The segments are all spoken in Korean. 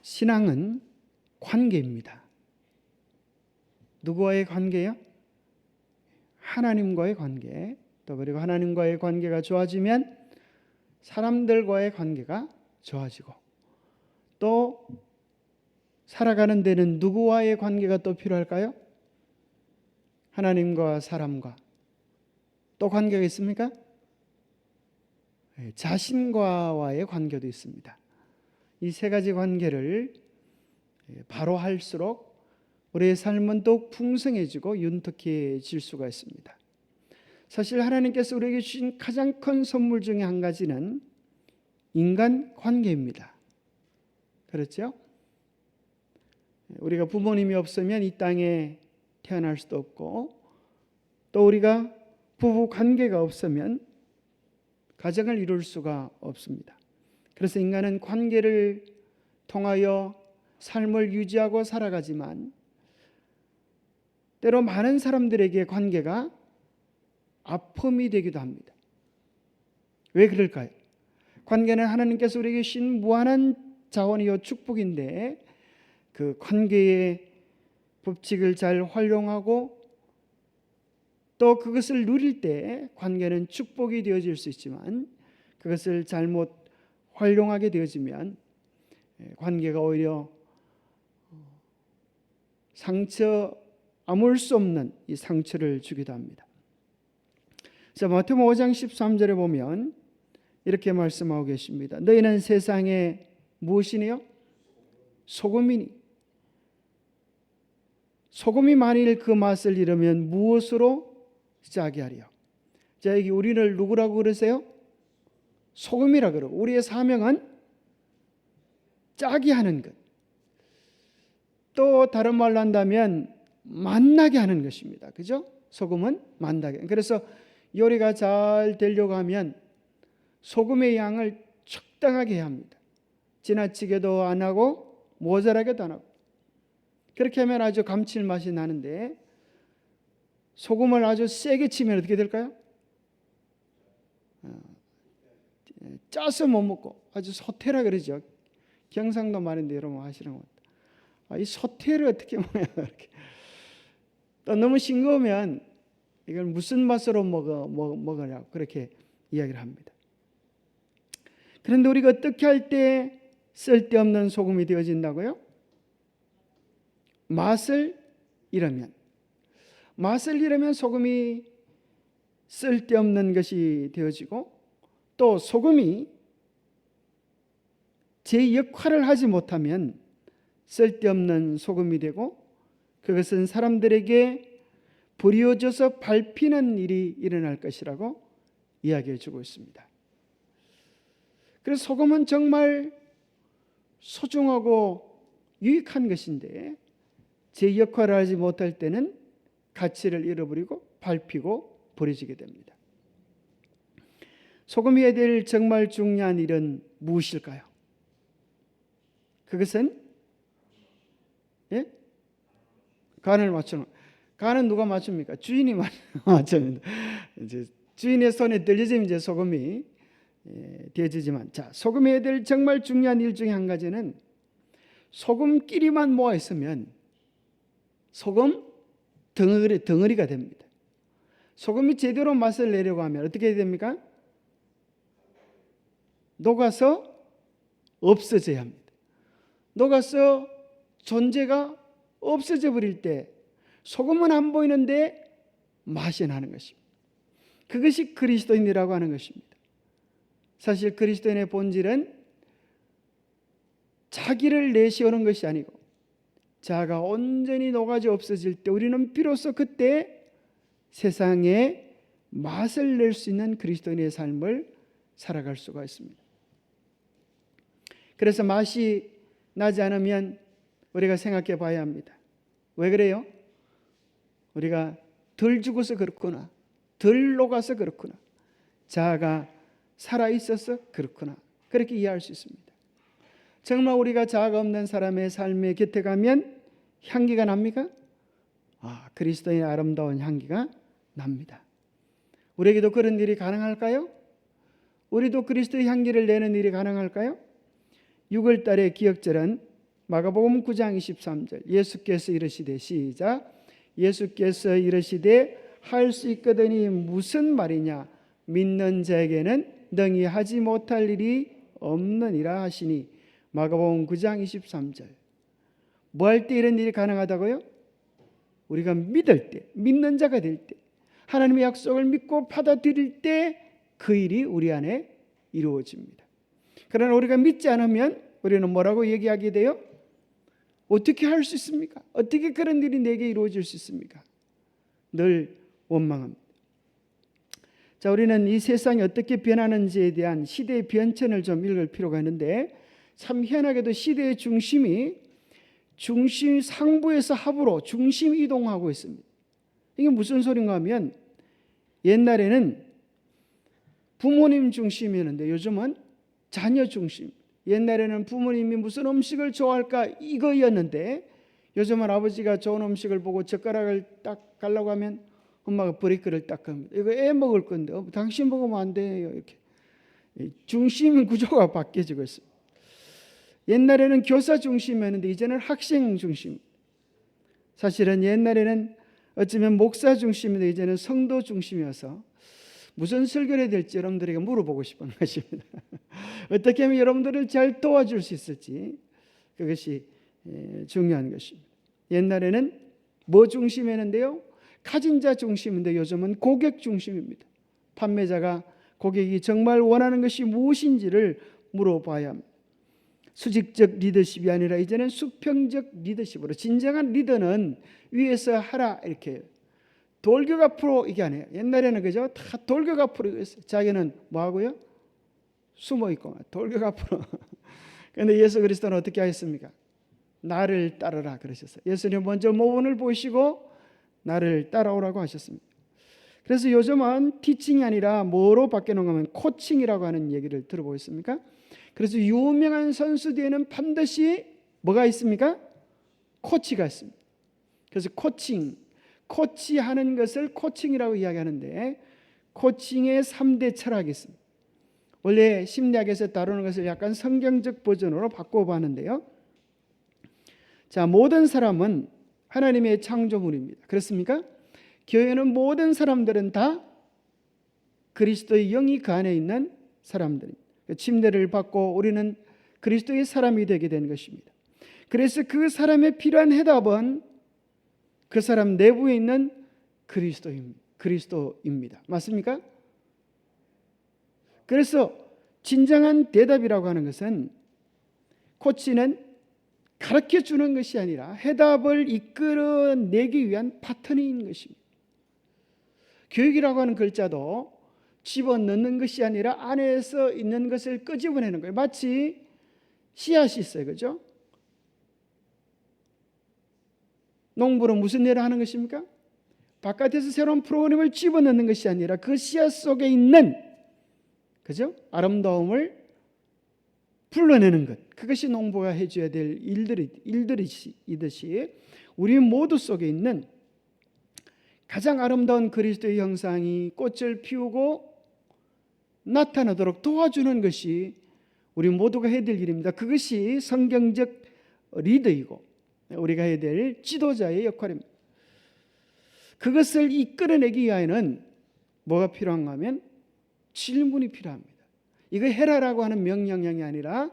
신앙은 관계입니다. 누구와의 관계요? 하나님과의 관계. 또 그리고 하나님과의 관계가 좋아지면 사람들과의 관계가 좋아지고, 또 살아가는 데는 누구와의 관계가 또 필요할까요? 하나님과 사람과. 또 관계가 있습니까? 자신과의 관계도 있습니다. 이 세 가지 관계를 바로 할수록 우리의 삶은 더욱 풍성해지고 윤택해질 수가 있습니다. 사실 하나님께서 우리에게 주신 가장 큰 선물 중에 한 가지는 인간 관계입니다. 그렇죠? 우리가 부모님이 없으면 이 땅에 태어날 수도 없고, 또 우리가 부부 관계가 없으면 가정을 이룰 수가 없습니다. 그래서 인간은 관계를 통하여 삶을 유지하고 살아가지만 때로 많은 사람들에게 관계가 아픔이 되기도 합니다. 왜 그럴까요? 관계는 하나님께서 우리에게 주신 무한한 자원이요 축복인데, 그 관계의 법칙을 잘 활용하고 또 그것을 누릴 때 관계는 축복이 되어질 수 있지만, 그것을 잘못 활용하게 되어지면 관계가 오히려 아물 수 없는 이 상처를 주기도 합니다. 자, 마태복음 5장 13절에 보면 이렇게 말씀하고 계십니다. 너희는 세상에 무엇이니요? 소금이니. 소금이 만일 그 맛을 잃으면 무엇으로 짜게 하리요? 자, 여기 우리를 누구라고 그러세요? 소금이라 그러고, 우리의 사명은 짜게 하는 것. 또 다른 말로 한다면 맛나게 하는 것입니다. 그죠? 소금은 맛나게. 그래서 요리가 잘 되려고 하면 소금의 양을 적당하게 해야 합니다. 지나치게도 안 하고 모자라게도 안 하고. 그렇게 하면 아주 감칠맛이 나는데, 소금을 아주 세게 치면 어떻게 될까요? 짜서 못 먹고 아주 소태라 그러죠. 경상도 말인데 여러분 아시는 것 같아요. 이 소태를 어떻게 먹냐 이렇게. 또 너무 싱거우면 이걸 무슨 맛으로 먹으냐고 그렇게 이야기를 합니다. 그런데 우리가 어떻게 할 때 쓸데없는 소금이 되어진다고요? 맛을 잃으면 소금이 쓸데없는 것이 되어지고, 또 소금이 제 역할을 하지 못하면 쓸데없는 소금이 되고, 그것은 사람들에게 버려져서 밟히는 일이 일어날 것이라고 이야기해 주고 있습니다. 그래서 소금은 정말 소중하고 유익한 것인데, 제 역할을 하지 못할 때는 가치를 잃어버리고 밟히고 버려지게 됩니다. 소금이 해야 될 정말 중요한 일은 무엇일까요? 그것은 간을 맞추는. 간은 누가 맞춥니까? 주인이 맞춥니다. 이제 주인의 손에 들려지면 이제 소금이 되어지지만, 자, 소금이 해야 될 정말 중요한 일 중에 한 가지는 소금끼리만 모아 있으면 소금 덩어리가 됩니다. 소금이 제대로 맛을 내려고 하면 어떻게 해야 됩니까? 녹아서 없어져야 합니다. 녹아서 존재가 없어져 버릴 때 소금은 안 보이는데 맛이 나는 것입니다. 그것이 그리스도인이라고 하는 것입니다. 사실 그리스도인의 본질은 자기를 내세우는 것이 아니고, 자아가 온전히 녹아져 없어질 때 우리는 비로소 그때 세상에 맛을 낼 수 있는 그리스도인의 삶을 살아갈 수가 있습니다. 그래서 맛이 나지 않으면 우리가 생각해 봐야 합니다. 왜 그래요? 우리가 덜 죽어서 그렇구나, 덜 녹아서 그렇구나, 자아가 살아있어서 그렇구나, 그렇게 이해할 수 있습니다. 정말 우리가 자아가 없는 사람의 삶의 곁에 가면 향기가 납니까? 그리스도의 아름다운 향기가 납니다. 우리에게도 그런 일이 가능할까요? 우리도 그리스도의 향기를 내는 일이 가능할까요? 6월 달의 기억절은 마가복음 9장 23절 예수께서 이르시되 시작 예수께서 이르시되 할 수 있거든이 무슨 말이냐 믿는 자에게는 능히 하지 못할 일이 없느니라 하시니 마가복음 9장 23절 뭐 할 때 이런 일이 가능하다고요? 우리가 믿을 때 믿는 자가 될 때 하나님의 약속을 믿고 받아들일 때 그 일이 우리 안에 이루어집니다. 그러나 우리가 믿지 않으면 우리는 뭐라고 얘기하게 돼요? 어떻게 할 수 있습니까? 어떻게 그런 일이 내게 이루어질 수 있습니까? 늘 원망합니다. 자, 우리는 이 세상이 어떻게 변하는지에 대한 시대의 변천을 좀 읽을 필요가 있는데 참 희한하게도 시대의 중심 상부에서 하부로 중심 이동하고 있습니다. 이게 무슨 소린가 하면 옛날에는 부모님 중심이었는데 요즘은 자녀 중심. 옛날에는 부모님이 무슨 음식을 좋아할까 이거였는데 요즘은 아버지가 좋은 음식을 보고 젓가락을 딱 가려고 하면 엄마가 브레이크를 딱 합니다. 이거 애 먹을 건데 당신 먹으면 안 돼요. 이렇게 중심 구조가 바뀌어지고 있어요. 옛날에는 교사 중심이었는데 이제는 학생 중심. 사실은 옛날에는 어쩌면 목사 중심인데 이제는 성도 중심이어서 무슨 설교를 해야 될지 여러분들에게 물어보고 싶은 것입니다. 어떻게 하면 여러분들을 잘 도와줄 수 있을지 그것이 중요한 것입니다. 옛날에는 뭐 중심이었는데요? 가진 자 중심인데 요즘은 고객 중심입니다. 판매자가 고객이 정말 원하는 것이 무엇인지를 물어봐야 합니다. 수직적 리더십이 아니라 이제는 수평적 리더십으로 진정한 리더는 위에서 하라 이렇게 돌격 앞으로 이게 아니에요. 옛날에는 그죠? 다 돌격 앞으로 했어요. 자기는 뭐 하고요? 숨어 있고 돌격 앞으로. 그런데 예수 그리스도는 어떻게 하셨습니까? 나를 따르라 그러셨어요. 예수님 먼저 모본을 보시고 나를 따라오라고 하셨습니다. 그래서 요즘은 티칭이 아니라 뭐로 바뀌는 거면 코칭이라고 하는 얘기를 들어보셨습니까? 그래서 유명한 선수 뒤에는 반드시 뭐가 있습니까? 코치가 있습니다. 그래서 코치하는 것을 코칭이라고 이야기하는데 코칭의 3대 철학이 있습니다. 원래 심리학에서 다루는 것을 약간 성경적 버전으로 바꿔봤는데요. 자, 모든 사람은 하나님의 창조물입니다. 그렇습니까? 교회는 모든 사람들은 다 그리스도의 영이 그 안에 있는 사람들입니다. 침례를 받고 우리는 그리스도의 사람이 되게 된 것입니다. 그래서 그 사람의 필요한 해답은 그 사람 내부에 있는 그리스도입니다. 맞습니까? 그래서 진정한 대답이라고 하는 것은 코치는 가르쳐 주는 것이 아니라 해답을 이끌어내기 위한 파트너인 것입니다. 교육이라고 하는 글자도 집어넣는 것이 아니라 안에서 있는 것을 끄집어내는 거예요. 마치 씨앗이 있어요. 그죠? 농부는 무슨 일을 하는 것입니까? 바깥에서 새로운 프로그램을 집어넣는 것이 아니라 그 씨앗 속에 있는 그죠? 아름다움을 불러내는 것. 그것이 농부가 해줘야 될 일들이듯이 우리 모두 속에 있는 가장 아름다운 그리스도의 형상이 꽃을 피우고 나타나도록 도와주는 것이 우리 모두가 해야 될 일입니다. 그것이 성경적 리더이고 우리가 해야 될 지도자의 역할입니다. 그것을 이끌어내기 위하여는 뭐가 필요한가 하면 질문이 필요합니다. 이거 해라라고 하는 명령형이 아니라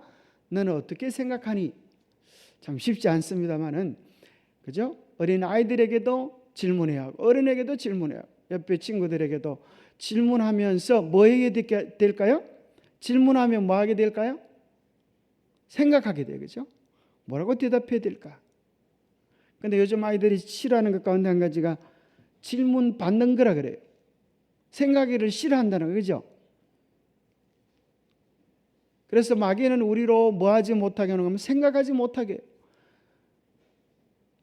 너는 어떻게 생각하니? 참 쉽지 않습니다만은 그죠? 어린 아이들에게도 질문해야 하고 어른에게도 질문해야 하고 옆에 친구들에게도 질문하면서 뭐 하게 될까요? 질문하면 뭐 하게 될까요? 생각하게 돼요. 그죠? 뭐라고 대답해야 될까? 근데 요즘 아이들이 싫어하는 것 가운데 한 가지가 질문 받는 거라 그래요. 생각하기를 싫어한다는 거, 그죠? 그래서 마귀는 우리로 뭐 하지 못하게 하는 거면 생각하지 못하게 해요.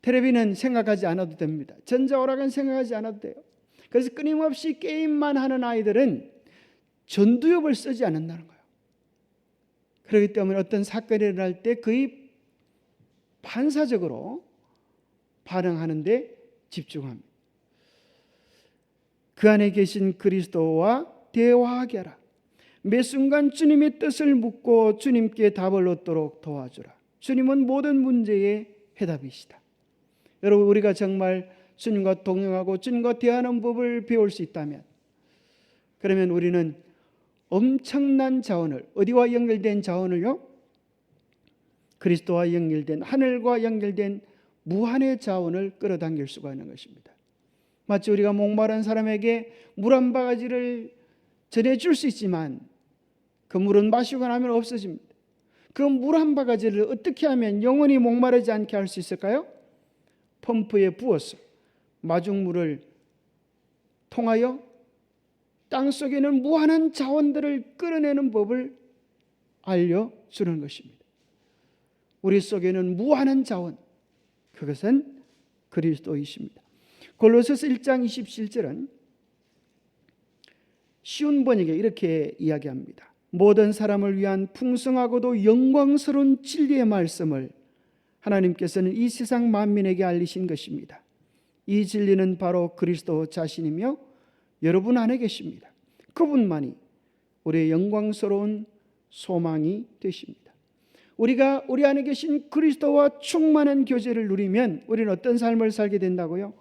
텔레비는 생각하지 않아도 됩니다. 전자오락은 생각하지 않아도 돼요. 그래서 끊임없이 게임만 하는 아이들은 전두엽을 쓰지 않는다는 거예요. 그렇기 때문에 어떤 사건이 일어날 때 거의 반사적으로 반응하는 데 집중합니다. 그 안에 계신 그리스도와 대화하게 하라. 매 순간 주님의 뜻을 묻고 주님께 답을 얻도록 도와주라. 주님은 모든 문제의 해답이시다. 여러분, 우리가 정말 주님과 동행하고 주님과 대하는 법을 배울 수 있다면, 그러면 우리는 엄청난 자원을, 어디와 연결된 자원을요? 그리스도와 연결된, 하늘과 연결된 무한의 자원을 끌어당길 수가 있는 것입니다. 마치 우리가 목마른 사람에게 물 한 바가지를 전해줄 수 있지만 그 물은 마시고 나면 없어집니다. 그 물 한 바가지를 어떻게 하면 영원히 목마르지 않게 할 수 있을까요? 펌프에 부어서 마중물을 통하여 땅속에 있는 무한한 자원들을 끌어내는 법을 알려주는 것입니다. 우리 속에는 무한한 자원, 그것은 그리스도이십니다. 골로새서 1장 27절은 쉬운 번역에 이렇게 이야기합니다. 모든 사람을 위한 풍성하고도 영광스러운 진리의 말씀을 하나님께서는 이 세상 만민에게 알리신 것입니다. 이 진리는 바로 그리스도 자신이며 여러분 안에 계십니다. 그분만이 우리의 영광스러운 소망이 되십니다. 우리가 우리 안에 계신 그리스도와 충만한 교제를 누리면 우리는 어떤 삶을 살게 된다고요?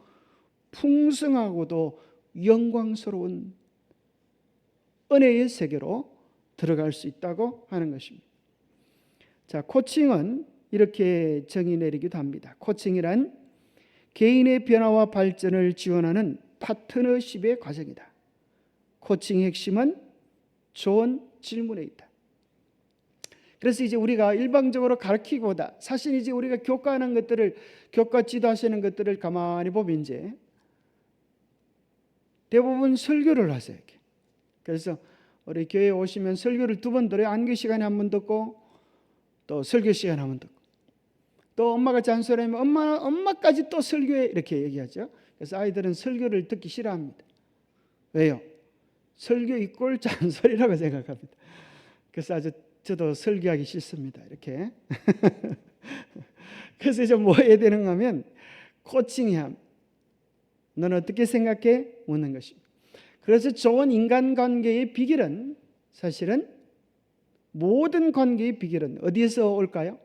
풍성하고도 영광스러운 은혜의 세계로 들어갈 수 있다고 하는 것입니다. 자, 코칭은 이렇게 정의 내리기도 합니다. 코칭이란 개인의 변화와 발전을 지원하는 파트너십의 과정이다. 코칭의 핵심은 좋은 질문에 있다. 그래서 이제 우리가 일방적으로 가르치기보다 사실 이제 우리가 교과하는 것들을, 교과 지도하시는 것들을 가만히 보면 이제 대부분 설교를 하세요. 이렇게. 그래서 우리 교회에 오시면 설교를 2번 들어요. 안교 시간에 1번 듣고 또 설교 시간에 1번 듣고, 또 엄마가 잔소리하면 엄마까지 또 설교해 이렇게 얘기하죠. 그래서 아이들은 설교를 듣기 싫어합니다. 왜요? 설교 이꼴 잔소리라고 생각합니다. 그래서 저도 설교하기 싫습니다. 이렇게. 그래서 이제 뭐 해야 되는가 하면 코칭해야 합니다. 너는 어떻게 생각해? 묻는 것입니다. 그래서 좋은 인간관계의 비결은, 사실은 모든 관계의 비결은 어디에서 올까요?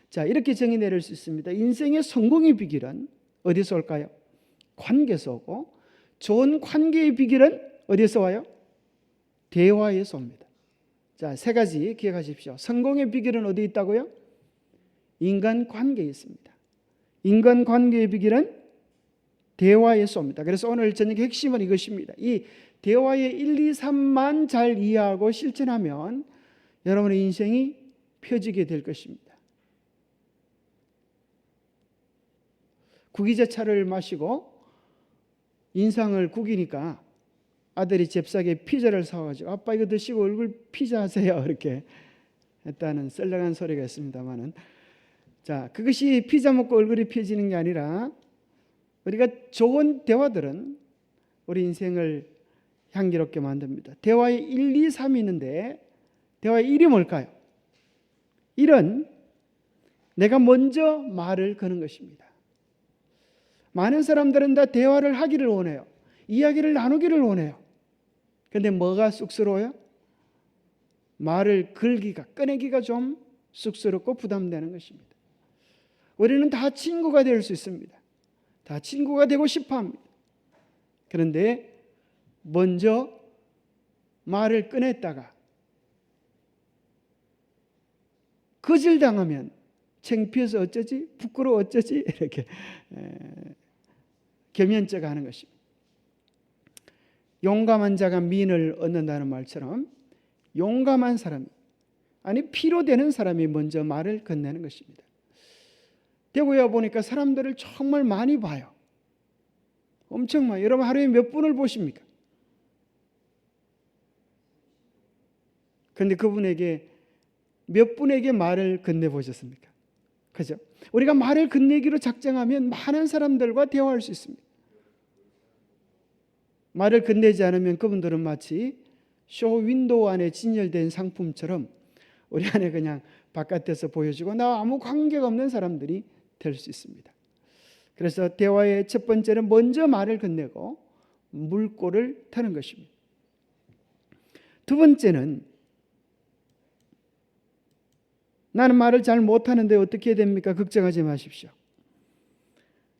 자, 이렇게 정의 내릴 수 있습니다. 인생의 성공의 비결은 어디서 올까요? 관계에서 오고, 좋은 관계의 비결은 어디에서 와요? 대화에서 옵니다. 자, 3가지 기억하십시오. 성공의 비결은 어디 있다고요? 인간관계에 있습니다. 인간관계의 비결은 대화에서 옵니다. 그래서 오늘 저녁의 핵심은 이것입니다. 이 대화의 1, 2, 3만 잘 이해하고 실천하면 여러분의 인생이 펴지게 될 것입니다. 구기자차를 마시고 인상을 구기니까 아들이 잽싸게 피자를 사와가지고 아빠 이거 드시고 얼굴 피자 하세요 이렇게 했다는 썰렁한 소리가 있습니다만은, 자, 그것이 피자 먹고 얼굴이 펴지는 게 아니라 우리가 좋은 대화들은 우리 인생을 향기롭게 만듭니다. 대화의 1, 2, 3이 있는데 대화의 1이 뭘까요? 1은 내가 먼저 말을 거는 것입니다. 많은 사람들은 다 대화를 하기를 원해요. 이야기를 나누기를 원해요. 그런데 뭐가 쑥스러워요? 말을 걸기가, 꺼내기가 좀 쑥스럽고 부담되는 것입니다. 우리는 다 친구가 될 수 있습니다. 다 친구가 되고 싶어 합니다. 그런데 먼저 말을 꺼냈다가 거절당하면 창피해서 어쩌지? 부끄러워 어쩌지? 이렇게 겸연쩍어 하는 것입니다. 용감한 자가 민을 얻는다는 말처럼 용감한 사람이, 아니 피로 되는 사람이 먼저 말을 건네는 것입니다. 대구에 보니까 사람들을 정말 많이 봐요. 엄청 많아요. 여러분 하루에 몇 분을 보십니까? 그런데 그분에게 몇 분에게 말을 건네보셨습니까? 그죠? 우리가 말을 건네기로 작정하면 많은 사람들과 대화할 수 있습니다. 말을 건네지 않으면 그분들은 마치 쇼 윈도우 안에 진열된 상품처럼 우리 안에 그냥 바깥에서 보여주고 나와 아무 관계가 없는 사람들이 될 수 있습니다. 그래서 대화의 첫 번째는 먼저 말을 건네고 물꼬를 트는 것입니다. 두 번째는 나는 말을 잘 못하는데 어떻게 해야 됩니까? 걱정하지 마십시오.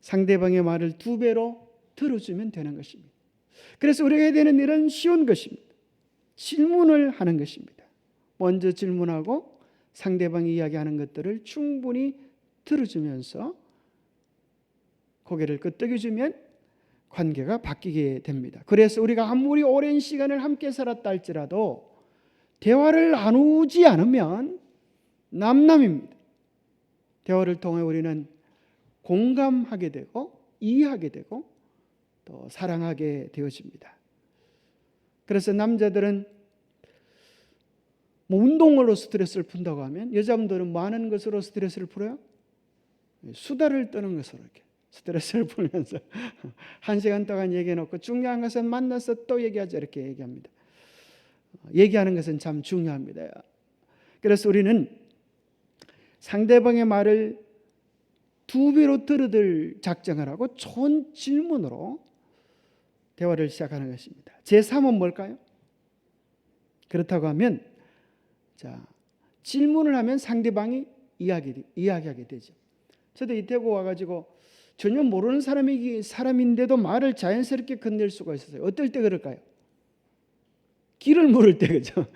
상대방의 말을 2배로 들어주면 되는 것입니다. 그래서 우리가 해야 되는 일은 쉬운 것입니다. 질문을 하는 것입니다. 먼저 질문하고 상대방이 이야기하는 것들을 충분히 들어주면서 고개를 끄덕여주면 관계가 바뀌게 됩니다. 그래서 우리가 아무리 오랜 시간을 함께 살았다 할지라도 대화를 나누지 않으면 남남입니다. 대화를 통해 우리는 공감하게 되고 이해하게 되고 또 사랑하게 되어집니다. 그래서 남자들은 뭐 운동으로 스트레스를 푼다고 하면 여자분들은 뭐 하는 것으로 스트레스를 풀어요? 수다를 떠는 것으로 이렇게 스트레스를 풀면서 1시간 동안 얘기해놓고 중요한 것은 만나서 또 얘기하자 이렇게 얘기합니다. 얘기하는 것은 참 중요합니다. 그래서 우리는 상대방의 말을 2배로 들어들 작정을 하고 좋은 질문으로 대화를 시작하는 것입니다. 제3은 뭘까요? 그렇다고 하면 질문을 하면 상대방이 이야기하게 되죠. 저도 이태고 와가지고 전혀 모르는 사람인데도 말을 자연스럽게 건넬 수가 있었어요. 어떨 때 그럴까요? 길을 물을 때 그죠?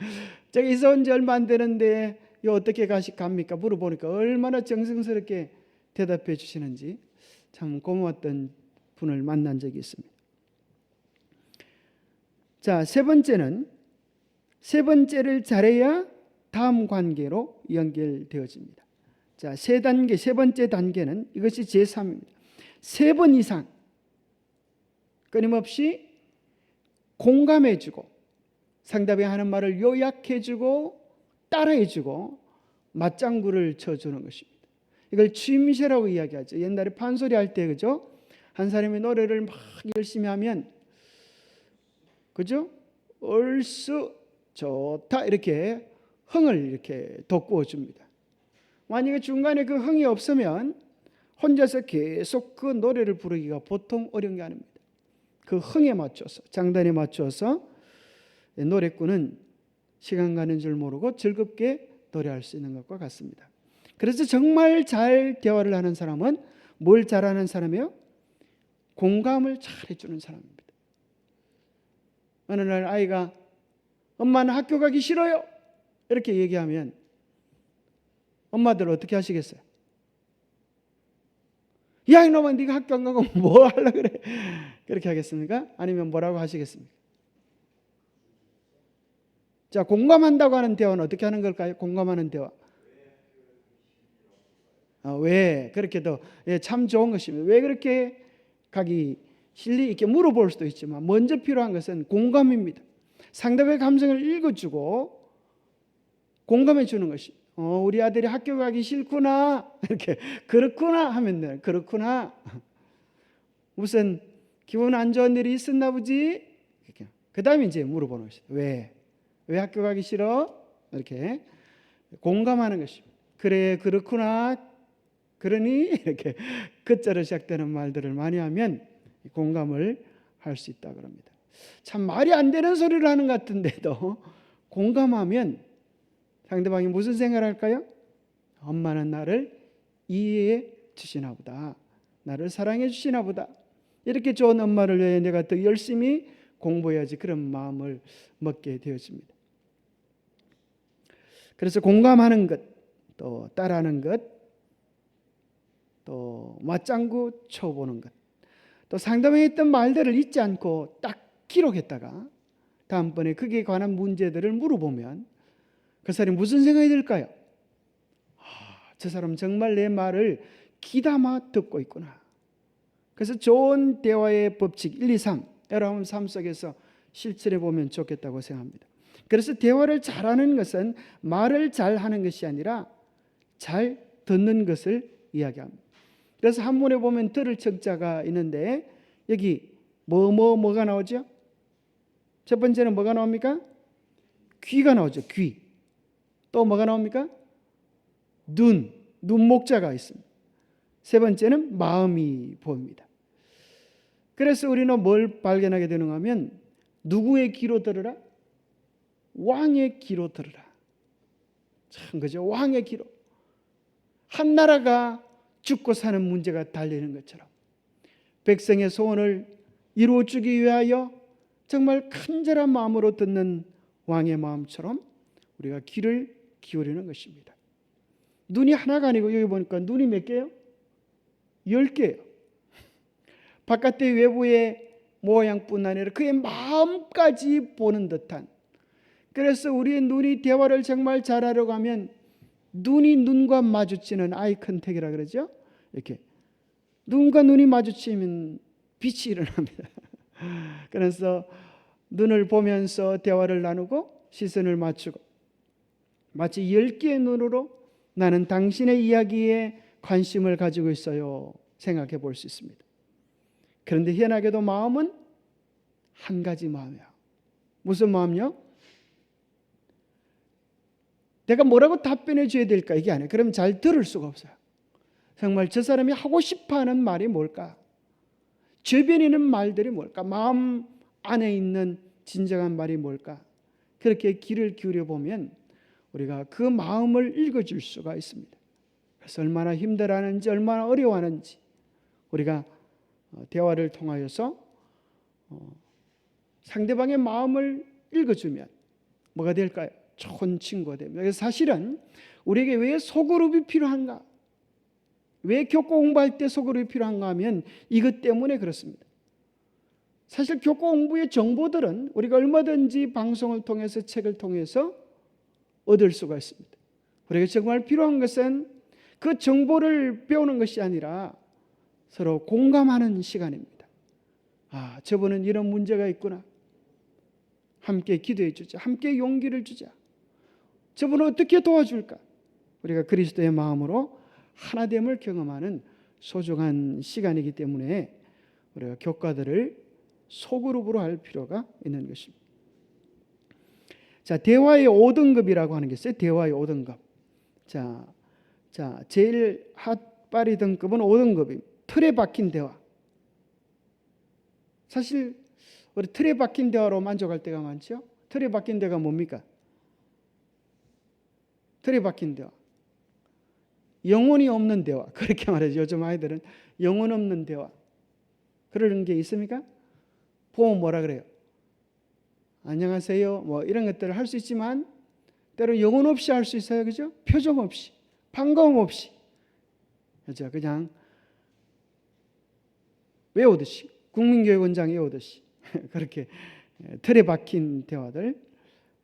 제가 이사 온 지 얼마 안 되는데 어떻게 갑니까? 물어보니까 얼마나 정성스럽게 대답해 주시는지 참 고마웠던 분을 만난 적이 있습니다. 자, 세 번째를 잘해야 다음 관계로 연결되어집니다. 자, 세 번째 단계는 이것이 제3입니다. 3번 이상 끊임없이 공감해주고 상대방이 하는 말을 요약해주고 따라해주고 맞장구를 쳐주는 것입니다. 이걸 취미새라고 이야기하죠. 옛날에 판소리 할 때 그죠? 한 사람이 노래를 막 열심히 하면 그죠? 얼쑤 좋다 이렇게 흥을 이렇게 돋구어 줍니다. 만약에 중간에 그 흥이 없으면 혼자서 계속 그 노래를 부르기가 보통 어려운 게 아닙니다. 그 흥에 맞춰서 장단에 맞춰서 노래꾼은 시간 가는 줄 모르고 즐겁게 노래할 수 있는 것과 같습니다. 그래서 정말 잘 대화를 하는 사람은 뭘 잘하는 사람이에요? 공감을 잘 해주는 사람입니다. 어느 날 아이가 엄마는 학교 가기 싫어요 이렇게 얘기하면 엄마들 어떻게 하시겠어요? 야 이놈아 네가 학교 안 가고 뭐 하려고 그래 그렇게 하겠습니까? 아니면 뭐라고 하시겠습니까? 자, 공감한다고 하는 대화는 어떻게 하는 걸까요? 공감하는 대화. 왜 그렇게도 참 좋은 것입니다. 왜 그렇게 가기 싫니? 이렇게 물어볼 수도 있지만 먼저 필요한 것은 공감입니다. 상대방의 감정을 읽어주고 공감해 주는 것입니다. 우리 아들이 학교 가기 싫구나 이렇게 그렇구나 하면 돼요. 그렇구나. 무슨 기분 안 좋은 일이 있었나 보지? 그 다음에 이제 물어보는 것이죠. 왜 학교 가기 싫어? 이렇게 공감하는 것입니다. 그래 그렇구나 그러니 이렇게 끝자로 시작되는 말들을 많이 하면 공감을 할 수 있다 그럽니다. 참 말이 안 되는 소리를 하는 것 같은데도 공감하면 상대방이 무슨 생각을 할까요? 엄마는 나를 이해해 주시나 보다. 나를 사랑해 주시나 보다. 이렇게 좋은 엄마를 위해 내가 더 열심히 공부해야지 그런 마음을 먹게 되어집니다. 그래서 공감하는 것, 또 따라하는 것, 또 맞장구 쳐보는 것, 또 상대방이 했던 말들을 잊지 않고 딱 기록했다가 다음번에 그에 관한 문제들을 물어보면 그 사람이 무슨 생각이 들까요? 저 사람 정말 내 말을 귀담아 듣고 있구나. 그래서 좋은 대화의 법칙 1, 2, 3 여러분 삶 속에서 실천해 보면 좋겠다고 생각합니다. 그래서 대화를 잘하는 것은 말을 잘하는 것이 아니라 잘 듣는 것을 이야기합니다. 그래서 한문에 보면 들을 척자가 있는데 여기 뭐가 나오죠? 첫 번째는 뭐가 나옵니까? 귀가 나오죠. 귀. 또 뭐가 나옵니까? 눈목자가 있습니다. 세 번째는 마음이 보입니다. 그래서 우리는 뭘 발견하게 되는가 하면 누구의 귀로 들으라? 왕의 귀로 들으라. 참 그죠? 왕의 귀로. 한 나라가 죽고 사는 문제가 달리는 것처럼 백성의 소원을 이루어주기 위하여 정말 간절한 마음으로 듣는 왕의 마음처럼 우리가 귀를 기울이는 것입니다. 눈이 하나가 아니고 여기 보니까 눈이 몇 개예요? 10개예요. 바깥의 외부의 모양뿐 아니라 그의 마음까지 보는 듯한, 그래서 우리의 눈이 대화를 정말 잘하려고 하면 눈이 눈과 마주치는 아이 컨택이라 그러죠. 이렇게 눈과 눈이 마주치면 빛이 일어납니다. 그래서 눈을 보면서 대화를 나누고 시선을 맞추고 마치 10개의 눈으로 나는 당신의 이야기에 관심을 가지고 있어요 생각해 볼 수 있습니다. 그런데 희한하게도 마음은 한 가지 마음이야. 무슨 마음이요? 내가 뭐라고 답변해 줘야 될까? 이게 아니에요. 그러면 잘 들을 수가 없어요. 정말 저 사람이 하고 싶어하는 말이 뭘까? 주변에 있는 말들이 뭘까? 마음 안에 있는 진정한 말이 뭘까? 그렇게 귀를 기울여 보면 우리가 그 마음을 읽어줄 수가 있습니다. 그래서 얼마나 힘들어하는지, 얼마나 어려워하는지 우리가 대화를 통하여서 상대방의 마음을 읽어주면 뭐가 될까요? 좋은 친구가 됩니다. 그래서 사실은 우리에게 왜 소그룹이 필요한가? 왜 교과 공부할 때 소그룹이 필요한가 하면 이것 때문에 그렇습니다. 사실 교과 공부의 정보들은 우리가 얼마든지 방송을 통해서 책을 통해서 얻을 수가 있습니다. 우리가 정말 필요한 것은 그 정보를 배우는 것이 아니라 서로 공감하는 시간입니다. 아, 저분은 이런 문제가 있구나. 함께 기도해 주자. 함께 용기를 주자. 저분을 어떻게 도와줄까? 우리가 그리스도의 마음으로 하나됨을 경험하는 소중한 시간이기 때문에 우리가 교과들을 소그룹으로 할 필요가 있는 것입니다. 자, 대화의 5등급이라고 하는 게 있어요. 대화의 5등급. 자, 제일 핫바리 등급은 5등급입니다. 틀에 박힌 대화. 사실 우리 틀에 박힌 대화로 만족할 때가 많죠. 틀에 박힌 대화가 뭡니까? 틀에 박힌 대화. 영혼이 없는 대화. 그렇게 말하죠. 요즘 아이들은 영혼 없는 대화. 그런 게 있습니까? 보면 뭐라 그래요? 안녕하세요. 뭐 이런 것들을 할 수 있지만 때로 영혼 없이 할 수 있어요. 그죠? 표정 없이, 반가움 없이. 그죠? 그냥 외우듯이, 국민교육원장 외우듯이 그렇게 틀에 박힌 대화들,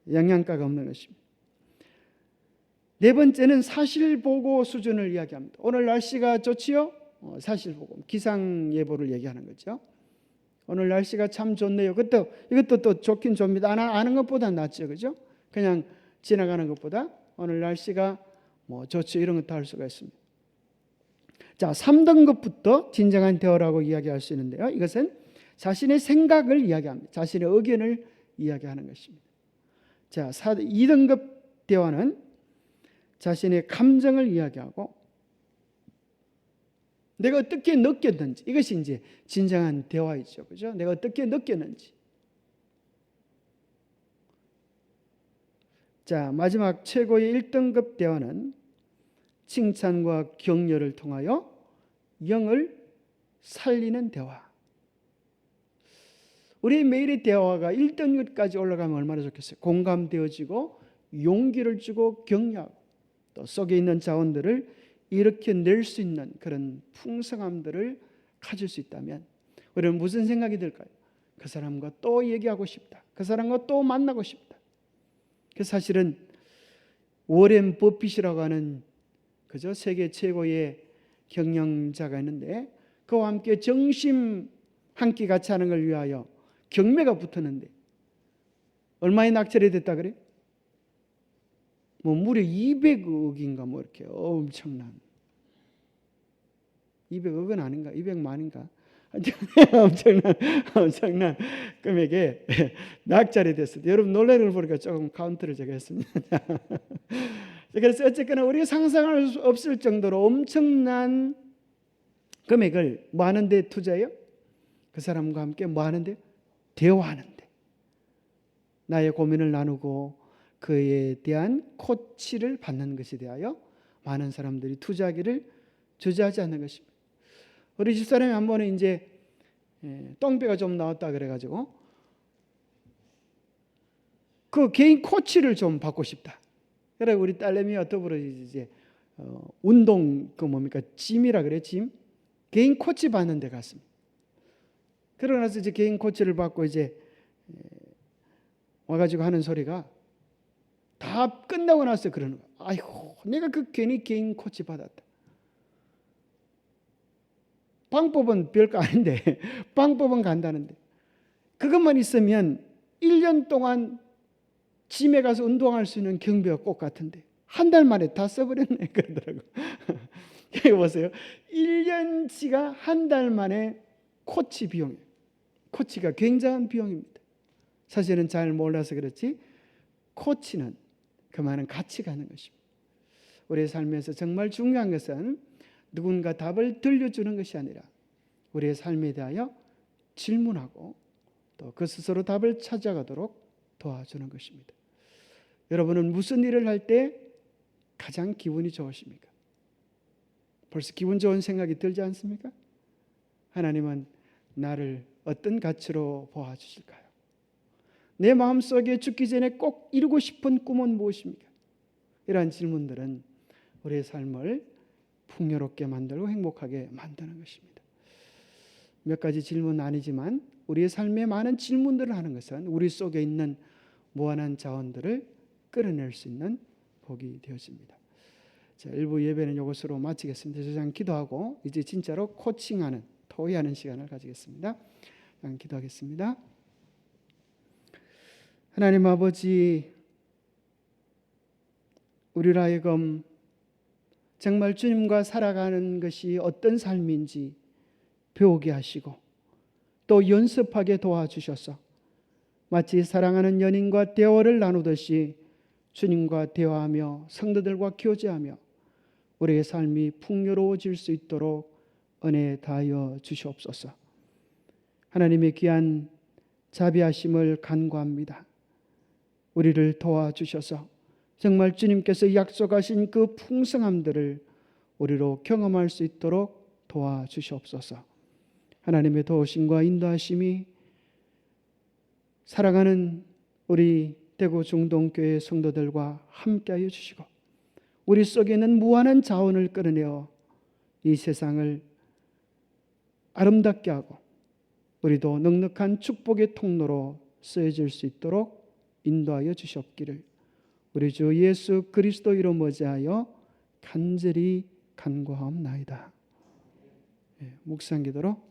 영양가가 없는 것입니다. 네 번째는 사실보고 수준을 이야기합니다. 오늘 날씨가 좋지요? 사실보고, 기상예보를 얘기하는 거죠. 오늘 날씨가 참 좋네요. 이것도 또 좋긴 좁니다. 아는 것보다 낫죠. 그죠? 그냥 지나가는 것보다 오늘 날씨가 뭐 좋죠. 이런 것도 할 수가 있습니다. 자, 3등급부터 진정한 대화라고 이야기할 수 있는데요. 이것은 자신의 생각을 이야기합니다. 자신의 의견을 이야기하는 것입니다. 자, 2등급 대화는 자신의 감정을 이야기하고 내가 어떻게 느꼈는지, 이것이 이제 진정한 대화이죠. 그죠? 내가 어떻게 느꼈는지. 자, 마지막 최고의 1등급 대화는 칭찬과 격려를 통하여 영을 살리는 대화. 우리 매일의 대화가 1등급까지 올라가면 얼마나 좋겠어요. 공감되어지고 용기를 주고 격려하고 또 속에 있는 자원들을 이렇게 낼 수 있는 그런 풍성함들을 가질 수 있다면 우리는 무슨 생각이 들까요? 그 사람과 또 얘기하고 싶다. 그 사람과 또 만나고 싶다. 그 사실은 워렌 버핏이라고 하는 그죠? 세계 최고의 경영자가 있는데 그와 함께 정심 한 끼 같이 하는 걸 위하여 경매가 붙었는데 얼마에 낙찰이 됐다 그래? 뭐 무려 200억인가 뭐 이렇게 엄청난 200억은 아닌가? 200만인가? 엄청난 금액에 낙찰이 됐어요. 여러분 놀라는 걸 보니까 조금 카운트를 제가 했습니다. 그래서 어쨌거나 우리가 상상할 수 없을 정도로 엄청난 금액을 뭐 하는데 투자해요? 그 사람과 함께 뭐 하는데? 대화하는데. 나의 고민을 나누고 그에 대한 코치를 받는 것에 대하여 많은 사람들이 투자하기를 주저하지 않는 것입니다. 우리 집사람이 한 번은 이제 똥배가 좀 나왔다 그래가지고 그 개인 코치를 좀 받고 싶다. 그래 우리 딸내미와 더불어 이제 운동 그 뭡니까 짐이라 그래 짐 개인 코치 받는 데 갔습니다. 그러고 나서 이제 개인 코치를 받고 이제 와가지고 하는 소리가 다 끝나고 나서 그러는 거야. 아이고 내가 그 괜히 개인 코치 받았다. 방법은 별거 아닌데 방법은 간다는데 그것만 있으면 1년 동안 짐에 가서 운동할 수 있는 경비가 꼭 같은데 한 달 만에 다 써버렸네 그러더라고. 여기 보세요. 1년치가 한 달 만에 코치 비용이에요. 코치가 굉장한 비용입니다. 사실은 잘 몰라서 그렇지 코치는 그만한 가치가 있는 것입니다. 우리의 삶에서 정말 중요한 것은 누군가 답을 들려주는 것이 아니라 우리의 삶에 대하여 질문하고 또 그 스스로 답을 찾아가도록 도와주는 것입니다. 여러분은 무슨 일을 할 때 가장 기분이 좋으십니까? 벌써 기분 좋은 생각이 들지 않습니까? 하나님은 나를 어떤 가치로 보아주실까요? 내 마음속에 죽기 전에 꼭 이루고 싶은 꿈은 무엇입니까? 이러한 질문들은 우리의 삶을 풍요롭게 만들고 행복하게 만드는 것입니다. 몇 가지 질문은 아니지만 우리의 삶에 많은 질문들을 하는 것은 우리 속에 있는 무한한 자원들을 끌어낼 수 있는 복이 되어집니다. 자, 일부 예배는 이것으로 마치겠습니다. 저장 기도하고 이제 진짜로 코칭하는 토의하는 시간을 가지겠습니다. 기도하겠습니다. 하나님 아버지, 우리로 하여금 정말 주님과 살아가는 것이 어떤 삶인지 배우게 하시고 또 연습하게 도와주셔서 마치 사랑하는 연인과 대화를 나누듯이 주님과 대화하며 성도들과 교제하며 우리의 삶이 풍요로워질 수 있도록 은혜 다하여 주시옵소서. 하나님의 귀한 자비하심을 간구합니다. 우리를 도와주셔서 정말 주님께서 약속하신 그 풍성함들을 우리로 경험할 수 있도록 도와주시옵소서. 하나님의 도우심과 인도하심이 사랑하는 우리 대구 중동교회 성도들과 함께하여 주시고 우리 속에 있는 무한한 자원을 끌어내어 이 세상을 아름답게 하고 우리도 넉넉한 축복의 통로로 쓰여질 수 있도록 인도하여 주시옵기를 우리 주 예수 그리스도 이름 머지하여 간절히 간구하옵나이다. 묵상 기도로